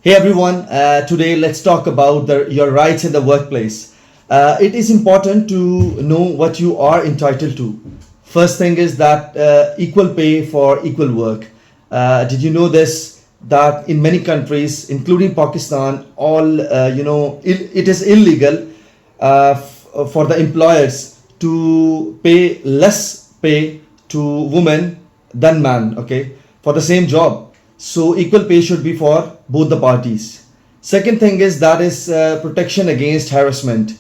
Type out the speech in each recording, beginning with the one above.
Hey everyone, today let's talk about your rights in the workplace. It is important to know what you are entitled to. First thing is that equal pay for equal work. Did you know this? That in many countries, including Pakistan, it is illegal for the employers to pay less pay to women than man. Okay, for the same job. So equal pay should be for both the parties. Second thing is that is protection against harassment.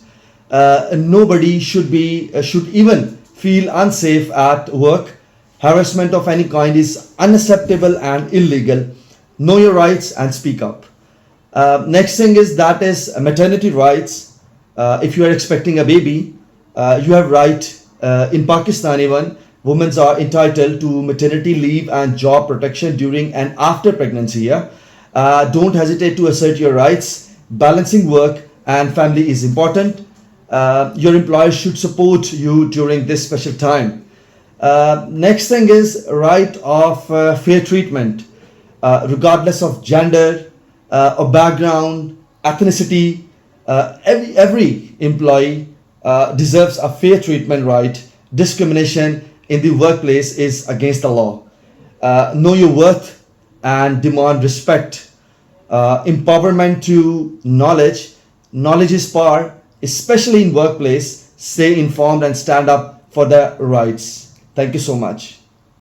Nobody should even feel unsafe at work. Harassment of any kind is unacceptable and illegal. Know your rights and speak up. Next thing is that is maternity rights. If you are expecting a baby, you have right. In Pakistan even, women are entitled to maternity leave and job protection during and after pregnancy. Yeah? Don't hesitate to assert your rights. Balancing work and family is important. Your employer should support you during this special time. Next thing is right of fair treatment, regardless of gender or background, ethnicity. Every employee deserves a fair treatment right. Discrimination in the workplace is against the law. Know your worth and demand respect. Empowerment to knowledge. Knowledge is power, especially in workplace. Stay informed and stand up for their rights. Thank you so much.